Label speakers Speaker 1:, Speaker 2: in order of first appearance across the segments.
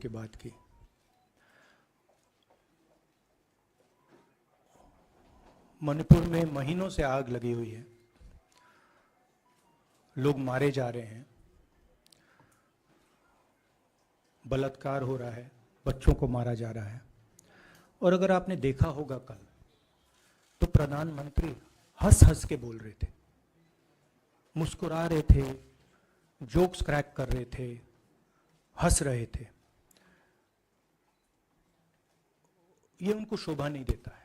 Speaker 1: की बात की। मणिपुर में महीनों से आग लगी हुई है, लोग मारे जा रहे हैं, बलात्कार हो रहा है, बच्चों को मारा जा रहा है। और अगर आपने देखा होगा कल, तो प्रधानमंत्री हंस हंस के बोल रहे थे, मुस्कुरा रहे थे, जोक्स क्रैक कर रहे थे, हंस रहे थे। ये उनको शोभा नहीं देता है।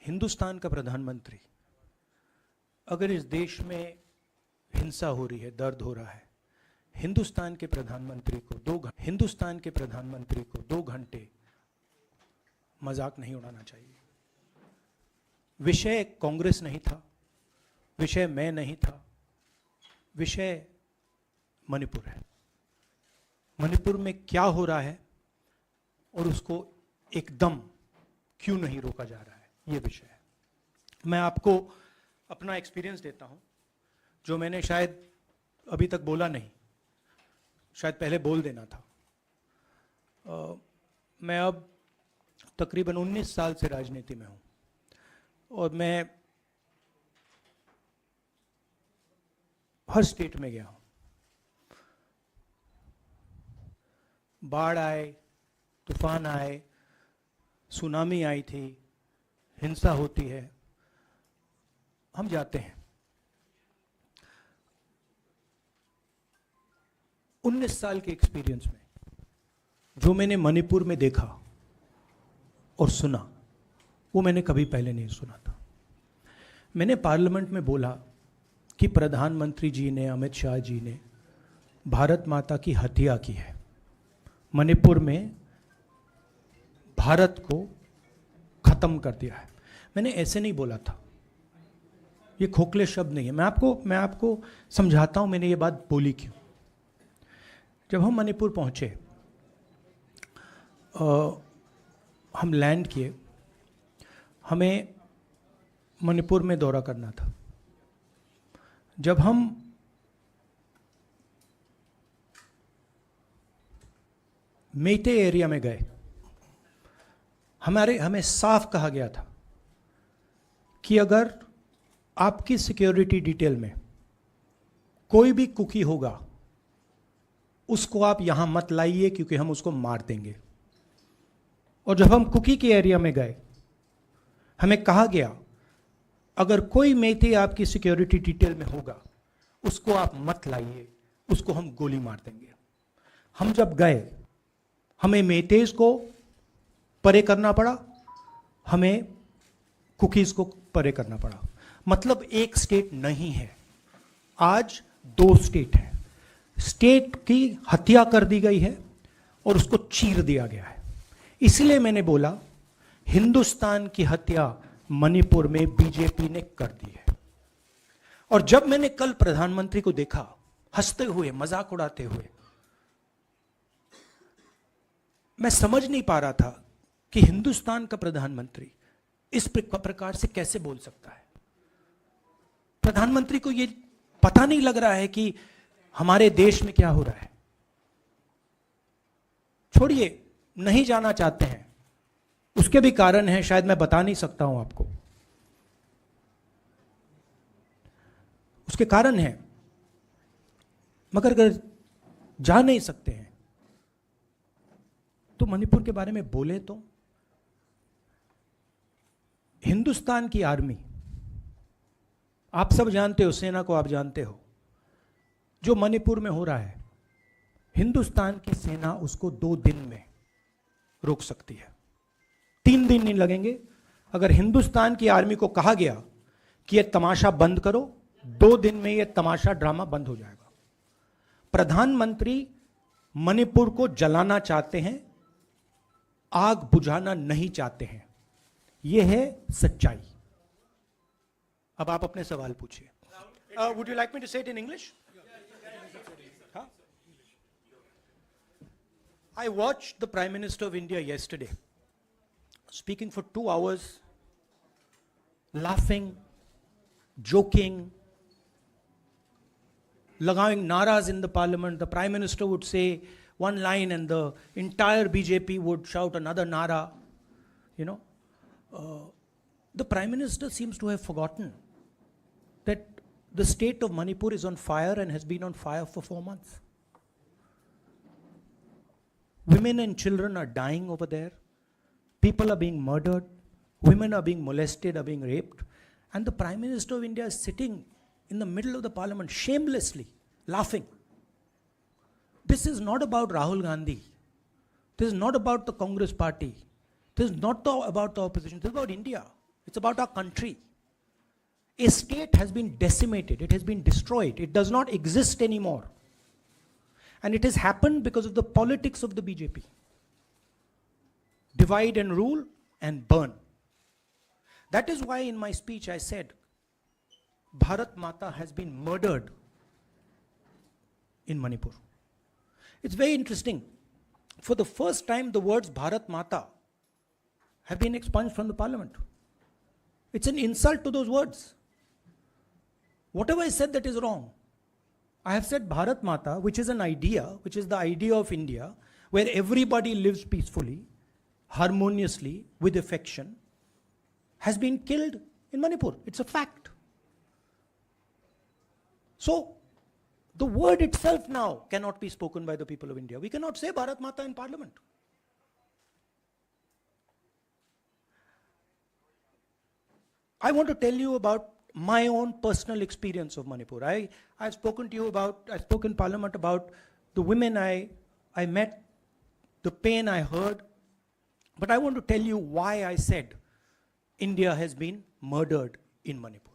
Speaker 1: हिंदुस्तान का प्रधानमंत्री, अगर इस देश में हिंसा हो रही है, दर्द हो रहा है, हिंदुस्तान के प्रधानमंत्री को 2 घंटे मजाक नहीं उड़ाना चाहिए। विषय कांग्रेस नहीं था, विषय मैं नहीं था, विषय मणिपुर है। मणिपुर में क्या हो रहा है और उसको एकदम क्यों नहीं रोका जा रहा है, ये विषय है। मैं आपको अपना एक्सपीरियंस देता हूं, जो मैंने शायद अभी तक बोला नहीं, शायद पहले बोल देना था। मैं अब तकरीबन 19 साल से राजनीति में हूं और मैं हर स्टेट में गया हूं। बाढ़ आए, तूफान आए, सुनामी आई थी, हिंसा होती है, हम जाते हैं। 19 साल के एक्सपीरियंस में जो मैंने मणिपुर में देखा और सुना, वो मैंने कभी पहले नहीं सुना था। मैंने पार्लियामेंट में बोला कि प्रधानमंत्री जी ने, अमित शाह जी ने भारत माता की हत्या की है, मणिपुर में भारत को खत्म कर दिया है। मैंने ऐसे नहीं बोला था, ये खोखले शब्द नहीं है। मैं आपको समझाता हूं मैंने ये बात बोली क्यों। जब हम मणिपुर पहुंचे, हम लैंड किए, हमें मणिपुर में दौरा करना था। जब हम मेइते एरिया में गए, हमें साफ कहा गया था कि अगर आपकी सिक्योरिटी डिटेल में कोई भी कुकी होगा, उसको आप यहां मत लाइए क्योंकि हम उसको मार देंगे। और जब हम कुकी के एरिया में गए, हमें कहा गया अगर कोई मेइते आपकी सिक्योरिटी डिटेल में होगा, उसको आप मत लाइए, उसको हम गोली मार देंगे। हम जब गए, हमें मेइतेज को परे करना पड़ा, हमें कुकीज को परे करना पड़ा। मतलब एक स्टेट नहीं है, आज 2 स्टेट है। स्टेट की हत्या कर दी गई है और उसको चीर दिया गया है। इसलिए मैंने बोला हिंदुस्तान की हत्या मणिपुर में बीजेपी ने कर दी है। और जब मैंने कल प्रधानमंत्री को देखा हंसते हुए, मजाक उड़ाते हुए, मैं समझ नहीं पा रहा था कि हिंदुस्तान का प्रधानमंत्री इस प्रकार से कैसे बोल सकता है। प्रधानमंत्री को यह पता नहीं लग रहा है कि हमारे देश में क्या हो रहा है। छोड़िए, नहीं जाना चाहते हैं, उसके भी कारण हैं, शायद मैं बता नहीं सकता हूं आपको, उसके कारण हैं। मगर अगर जा नहीं सकते हैं तो मणिपुर के बारे में बोले तो। हिंदुस्तान की आर्मी, आप सब जानते हो, सेना को आप जानते हो, जो मणिपुर में हो रहा है, हिंदुस्तान की सेना उसको 2 दिन में रोक सकती है, 3 दिन नहीं लगेंगे। अगर हिंदुस्तान की आर्मी को कहा गया कि यह तमाशा बंद करो, 2 दिन में यह तमाशा, ड्रामा बंद हो जाएगा। प्रधानमंत्री मणिपुर को जलाना चाहते हैं, आग बुझाना नहीं चाहते हैं। यह है सच्चाई। अब आप अपने सवाल पूछिए। Would you like me to say it in English? I watched the Prime Minister of India yesterday speaking for 2 hours, laughing, joking, लगाing naras in the parliament. The Prime Minister would say one line and the entire BJP would shout another Nara, you know. The Prime Minister seems to have forgotten that the state of Manipur is on fire and has been on fire for 4 months. Women and children are dying over there. People are being murdered. Women are being molested, are being raped. And the Prime Minister of India is sitting in the middle of the parliament, shamelessly laughing. This is not about Rahul Gandhi. This is not about the Congress party. This is not about the opposition. This is about India. It's about our country. A state has been decimated. It has been destroyed. It does not exist anymore. And it has happened because of the politics of the BJP. Divide and rule and burn. That is why in my speech I said, Bharat Mata has been murdered in Manipur. It's very interesting. For the first time, the words Bharat Mata have been expunged from the parliament. It's an insult to those words. Whatever I said that is wrong. I have said Bharat Mata, which is an idea, which is the idea of India, where everybody lives peacefully, harmoniously, with affection, has been killed in Manipur. It's a fact. So, the word itself now cannot be spoken by the people of India. We cannot say Bharat Mata in parliament. I want to tell you about my own personal experience of Manipur. I've spoken to you about, I spoke in parliament about the women I met, the pain I heard, but I want to tell you why I said India has been murdered in Manipur.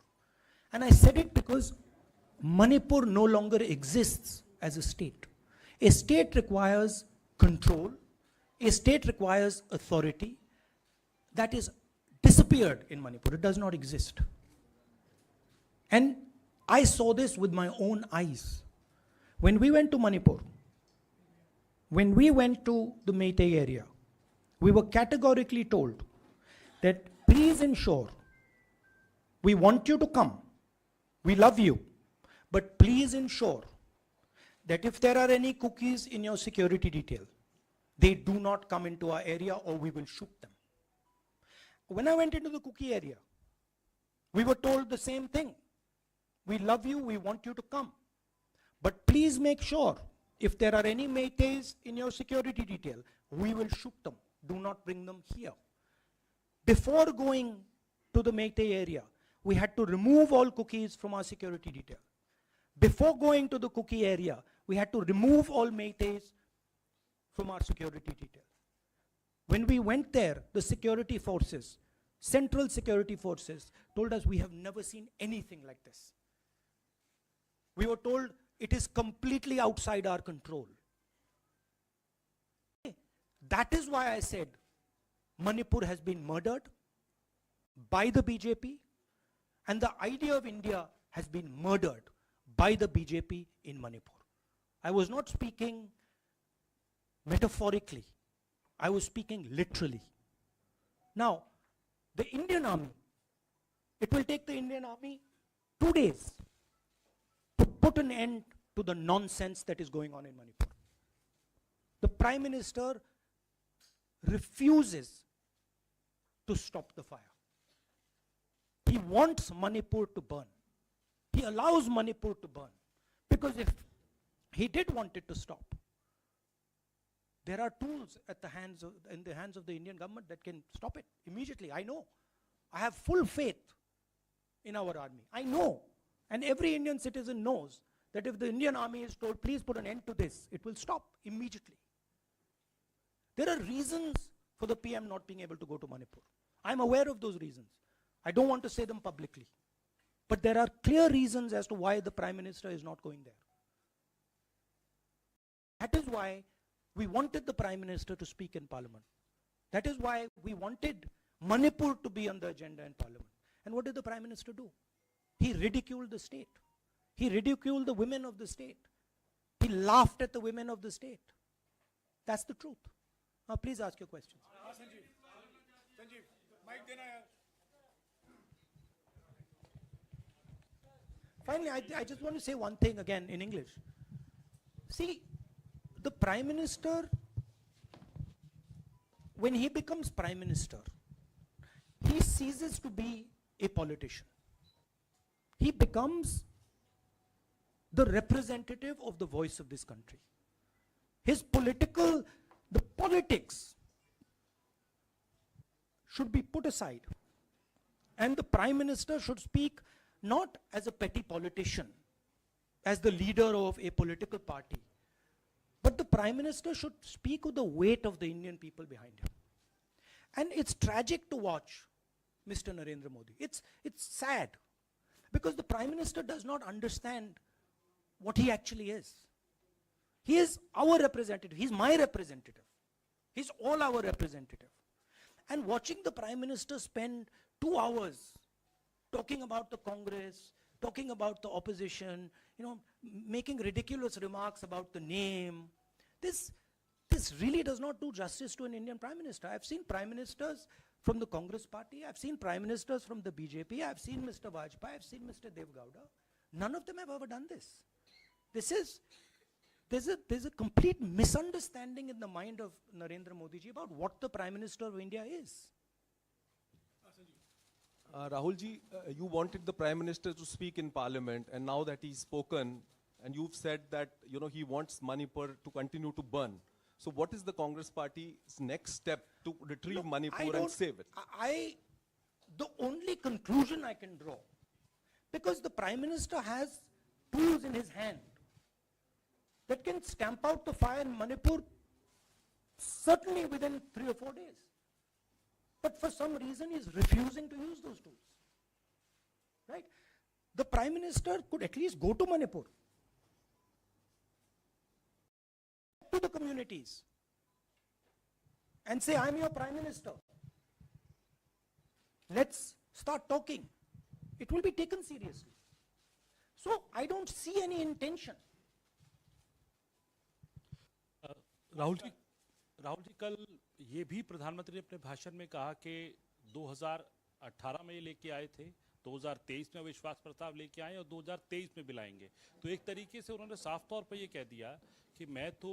Speaker 1: And I said it because Manipur no longer exists as a state. A state requires control. A state requires authority. That is disappeared in Manipur. It does not exist. And I saw this with my own eyes. When we went to Manipur, when we went to the Meitei area, we were categorically told that please ensure, we want you to come, we love you, but please ensure that if there are any cookies in your security detail, they do not come into our area or we will shoot them. When I went into the cookie area, we were told the same thing. We love you, we want you to come. But please make sure, if there are any Meiteis in your security detail, we will shoot them. Do not bring them here. Before going to the Meitei area, we had to remove all cookies from our security detail. Before going to the cookie area, we had to remove all Meiteis from our security detail. When we went there, the security forces, central security forces, told us we have never seen anything like this. We were told it is completely outside our control. That is why I said Manipur has been murdered by the BJP and the idea of India has been murdered by the BJP in Manipur. I was not speaking metaphorically. I was speaking literally. Now, the Indian army, it will take the Indian army 2 days to put an end to the nonsense that is going on in Manipur. The Prime Minister refuses to stop the fire. He wants Manipur to burn. He allows Manipur to burn. Because if he did want it to stop, there are tools in the hands of the Indian government that can stop it immediately. I know. I have full faith in our army. I know. And every Indian citizen knows that if the Indian army is told, please put an end to this, it will stop immediately. There are reasons for the PM not being able to go to Manipur. I'm aware of those reasons. I don't want to say them publicly. But there are clear reasons as to why the Prime Minister is not going there. That is why we wanted the Prime Minister to speak in Parliament. That is why we wanted Manipur to be on the agenda in Parliament. And what did the Prime Minister do? He ridiculed the state. He ridiculed the women of the state. He laughed at the women of the state. That's the truth. Now please ask your questions. Sanjeev, mic dena yaar. Finally, I just want to say one thing again in English. See, the Prime Minister, when he becomes Prime Minister, he ceases to be a politician. He becomes the representative of the voice of this country. His the politics should be put aside. And the Prime Minister should speak not as a petty politician, as the leader of a political party, but the Prime Minister should speak with the weight of the Indian people behind him. And it's tragic to watch Mr. Narendra Modi. It's sad, because the Prime Minister does not understand what he actually is. He is our representative. He's my representative. He's all our representative. And watching the Prime Minister spend 2 hours talking about the Congress, talking about the opposition, making ridiculous remarks about the name, this really does not do justice to an Indian Prime Minister. I've seen Prime Ministers from the Congress party, I've seen Prime Ministers from the BJP, I've seen Mr. Vajpayee, I've seen Mr. Dev Gowda. None of them have ever done this. There's a complete misunderstanding in the mind of Narendra Modi ji about what the Prime Minister of India is.
Speaker 2: Rahul ji, you wanted the Prime Minister to speak in Parliament, and now that he's spoken, and you've said that he wants Manipur to continue to burn. So what is the Congress Party's next step to retrieve Manipur and save it?
Speaker 1: The only conclusion I can draw, because the Prime Minister has tools in his hand that can stamp out the fire in Manipur certainly within 3 or 4 days. But for some reason he's refusing to use those tools. Right? The Prime Minister could at least go to Manipur, to the communities, and say, I'm your Prime Minister. Let's start talking. It will be taken seriously. So I don't see any intention.
Speaker 3: Rahul ji, कल ये भी प्रधानमंत्री ने अपने भाषण में कहा कि 2018 में ये लेके आए थे, 2023 में विश्वास प्रस्ताव लेके आए और 2023 में भी लाएंगे। तो एक तरीके से उन्होंने साफ तौर पर ये कह दिया कि मैं तो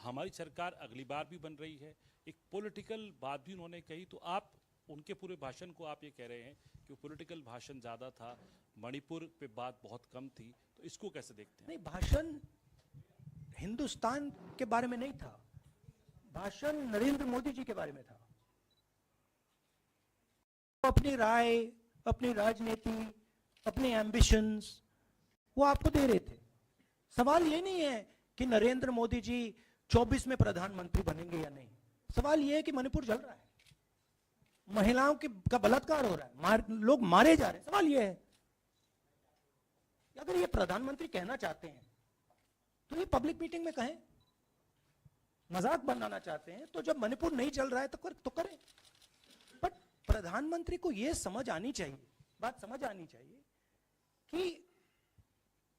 Speaker 3: हमारी सरकार अगली बार भी बन रही है। एक पॉलिटिकल बात भी उन्होंने कही। तो आप उनके पूरे भाषण को आप ये कह रहे हैं कि पॉलिटिकल भाषण ज़्यादा था, मणिपुर पे बात बहुत कम थी, तो इसको कैसे देखते हैं?
Speaker 1: नहीं, भाषण हिंदुस्तान के बारे में नहीं था, भाषण नरेंद्र मोदी जी के बारे में था। अपनी राय, अपनी राजनीति, अपने एम्बिशंस वो आपको दे रहे थे। सवाल ये नहीं है कि नरेंद्र मोदी जी 24 में प्रधानमंत्री बनेंगे या नहीं। सवाल ये है कि मणिपुर जल रहा है, महिलाओं का बलात्कार हो रहा है, लोग मारे जा रहे हैं। सवाल ये है, अगर ये प्रधानमंत्री कहना चाहते हैं तो ये पब्लिक मीटिंग में कहें। मजाक बनाना चाहते हैं तो जब मणिपुर नहीं चल रहा है तो करें। बट प्रधानमंत्री को ये समझ आनी चाहिए, बात समझ आनी चाहिए कि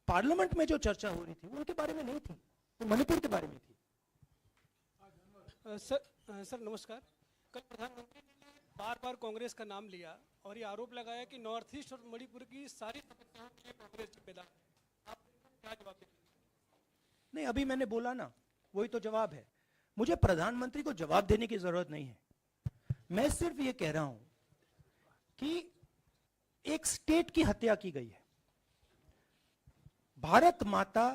Speaker 1: पार्लियामेंट में जो चर्चा हो रही थी वो उनके बारे में नहीं थी, वो मणिपुर के बारे में थी।
Speaker 4: सर नमस्कार। कल प्रधानमंत्री ने बार बार कांग्रेस का नाम लिया और ये आरोप लगाया कि नॉर्थ ईस्ट और मणिपुर की सारी समस्याओं के कांग्रेस जिम्मेदार। आप क्या जवाब देंगे?
Speaker 1: नहीं, अभी मैंने बोला ना, वही तो जवाब है। मुझे प्रधानमंत्री को जवाब देने की जरूरत नहीं है। मैं सिर्फ ये कह रहा हूं कि एक स्टेट की हत्या की गई है, भारत माता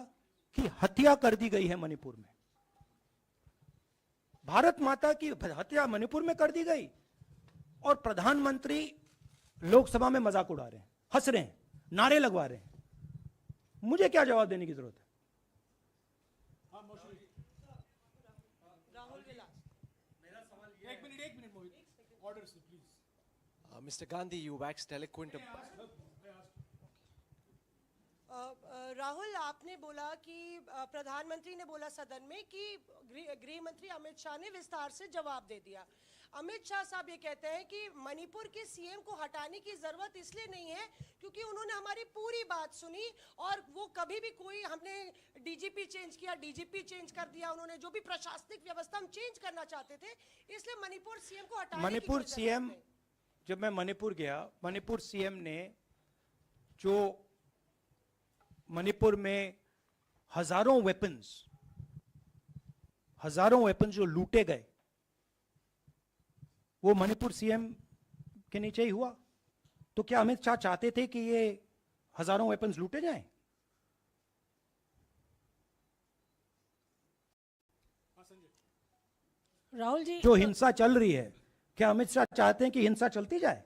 Speaker 1: की हत्या कर दी गई है मणिपुर में। भारत माता की हत्या मणिपुर में कर दी गई और प्रधानमंत्री लोकसभा में मजाक उड़ा रहे हैं, हंस रहे हैं, नारे लगवा रहे हैं। मुझे क्या जवाब देने की जरूरत है?
Speaker 5: Mr. Gandhi, you waxed eloquent.
Speaker 6: Rahul, आपने बोला कि प्रधानमंत्री ने बोला सदन में कि गृह मंत्री अमित शाह ने विस्तार से जवाब दे दिया। अमित शाह साहब ये कहते हैं कि मणिपुर के सीएम को हटाने की जरूरत इसलिए नहीं है क्योंकि उन्होंने हमारी पूरी बात सुनी और वो कभी भी कोई, हमने डीजीपी चेंज किया, डीजीपी चेंज कर दिया, उन्होंने जो भी प्रशासनिक व्यवस्था हम चेंज करना चाहते थे, इसलिए मणिपुर सीएम को हटाने
Speaker 1: मणिपुर सीएम, जब मैं मणिपुर गया, मणिपुर सीएम ने जो मणिपुर में हजारों वेपन्स हजारों वेपन्स जो लूटे गए वो मणिपुर सीएम के नीचे ही हुआ। तो क्या अमित शाह चाहते थे कि ये हजारों वेपन्स लूटे जाएं?
Speaker 6: राहुल जी,
Speaker 1: जो हिंसा चल रही है, क्या अमित शाह चाहते हैं कि हिंसा चलती जाए?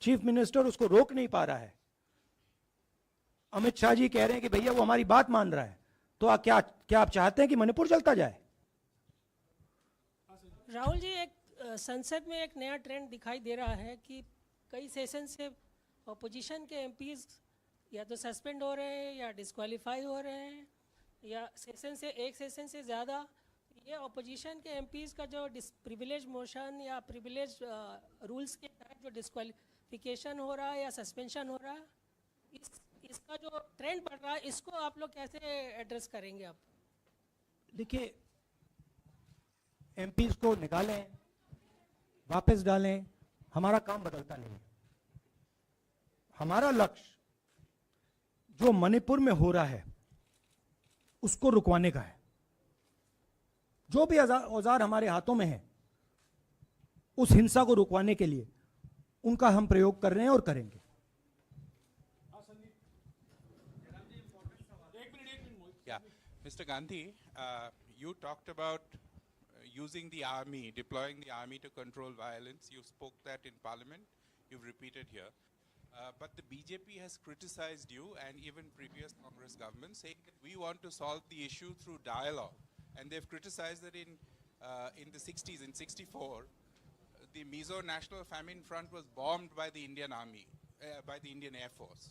Speaker 1: चीफ मिनिस्टर उसको रोक नहीं पा रहा है। अमित शाह जी कह रहे हैं कि भैया वो हमारी बात मान रहा है, तो क्या आप चाहते हैं कि मणिपुर चलता जाए?
Speaker 6: राहुल जी, एक संसद में एक नया ट्रेंड दिखाई दे रहा है कि कई सेशन से अपोजिशन के एमपीज या तो सस्पेंड हो रहे हैं या डिस्क्वालीफाई हो रहे हैं, या एक सेशन से ज़्यादा। ये अपोजिशन के एमपीज का जो प्रिविलेज मोशन या प्रिविलेज रूल्स के तहत जो डिस्क्वालिफिकेशन हो रहा है या सस्पेंशन हो रहा है, इसका जो ट्रेंड बढ़ रहा है, इसको आप लोग कैसे एड्रेस करेंगे? आप
Speaker 1: देखिए, एमपीज को निकालें, वापस डालें, हमारा काम बदलता नहीं है। हमारा लक्ष्य जो मणिपुर में हो रहा है उसको रुकवाने का है। जो भी औजार हमारे हाथों में है उस हिंसा को रुकवाने के लिए उनका हम प्रयोग कर रहे हैं और करेंगे।
Speaker 7: Yeah, Mr. Gandhi, you talked about using the army, deploying the army to control violence. You spoke that in Parliament. You've repeated here. But the BJP has criticized you and even previous Congress governments, saying that we want to solve the issue through dialogue. And they've criticized that in the 60s, in 64, the Mizo National Famine Front was bombed by the Indian Army, by the Indian Air Force.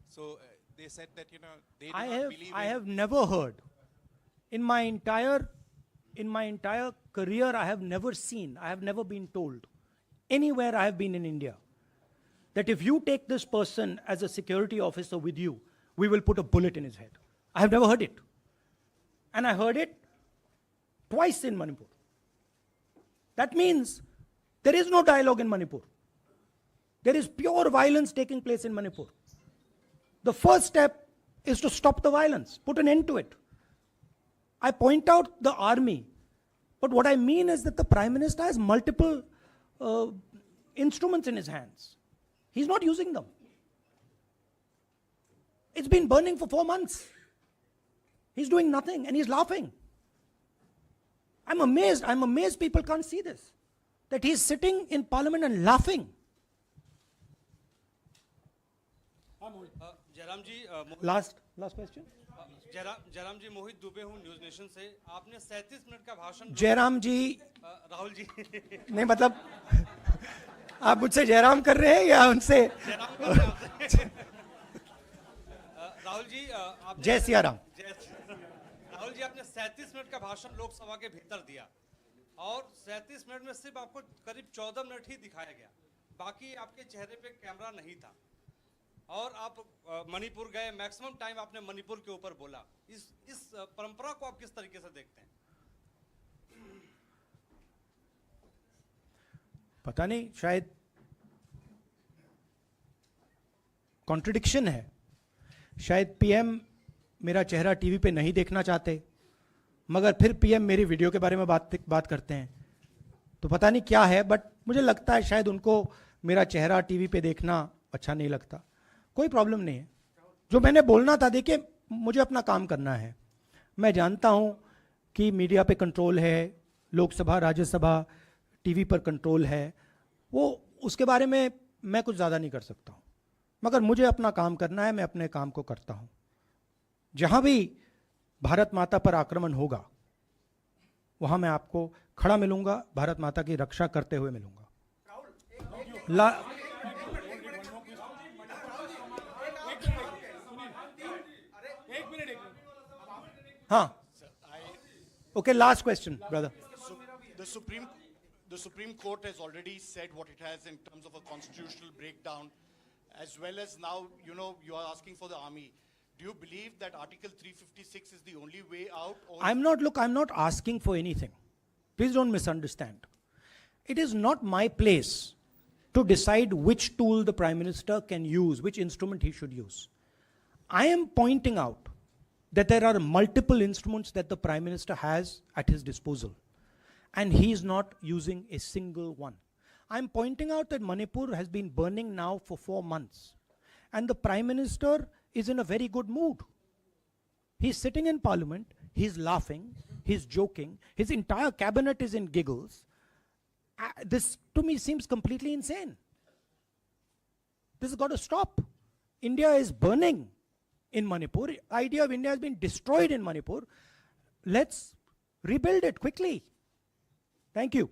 Speaker 7: So they said that, you know, they do not believe
Speaker 1: I have never heard in my entire career, I have never been told anywhere I have been in India that if you take this person as a security officer with you, we will put a bullet in his head. I have never heard it. And I heard it twice in Manipur. That means there is no dialogue in Manipur. There is pure violence taking place in Manipur. The first step is to stop the violence, put an end to it. I point out the army, but what I mean is that the Prime Minister has multiple instruments in his hands. He's not using them. It's been burning for 4 months. He's doing nothing and he's laughing. I'm amazed people can't see this. That he's sitting in Parliament and laughing.
Speaker 8: Jairam ji
Speaker 1: Last question.
Speaker 8: Jairam जी, मोहित दुबे हूँ news nation से। आपने 37 minute का भाषण
Speaker 1: जयराम जी
Speaker 8: राहुल जी
Speaker 1: नहीं, मतलब आप मुझसे जयराम कर रहे हैं या उनसे?
Speaker 8: राहुल जी आपने
Speaker 1: जय सिया राम।
Speaker 8: राहुल जी, आपने 37 मिनट का भाषण लोकसभा के भीतर दिया और 37 मिनट में सिर्फ आपको करीब 14 मिनट ही दिखाया गया, बाकी आपके चेहरे पे कैमरा नहीं था और आप मणिपुर गए, मैक्सिमम टाइम आपने मणिपुर के ऊपर बोला। इस परंपरा को आप किस तरीके से देखते हैं?
Speaker 1: पता नहीं, शायद कॉन्ट्रडिक्शन है। शायद पीएम मेरा चेहरा टीवी पे नहीं देखना चाहते, मगर फिर पीएम मेरी वीडियो के बारे में बात करते हैं, तो पता नहीं क्या है। बट मुझे लगता है शायद उनको मेरा चेहरा टीवी पे देखना अच्छा नहीं लगता। कोई प्रॉब्लम नहीं है। जो मैंने बोलना था, देखिए मुझे अपना काम करना है। मैं जानता हूं कि मीडिया पे कंट्रोल है, लोकसभा राज्यसभा टीवी पर कंट्रोल है, वो उसके बारे में मैं कुछ ज़्यादा नहीं कर सकता हूं, मगर मुझे अपना काम करना है, मैं अपने काम को करता हूं। जहां भी भारत माता पर आक्रमण होगा वहां मैं आपको खड़ा मिलूंगा, भारत माता की रक्षा करते हुए मिलूंगा। हाँ, okay, last question, brother.
Speaker 9: The Supreme Court has already said what it has in terms of a constitutional breakdown, as well as now, you know, you are asking for the army. Do you believe that Article 356 is the only way out? Or
Speaker 1: I'm not asking for anything. Please don't misunderstand. It is not my place to decide which tool the Prime Minister can use, which instrument he should use. I am pointing out that there are multiple instruments that the Prime Minister has at his disposal, and he is not using a single one. I'm pointing out that Manipur has been burning now for 4 months, and the Prime Minister is in a very good mood. He's sitting in Parliament, he's laughing, he's joking, his entire cabinet is in giggles. This to me seems completely insane. This has got to stop. India is burning in Manipur. The idea of India has been destroyed in Manipur. Let's rebuild it quickly. Thank you.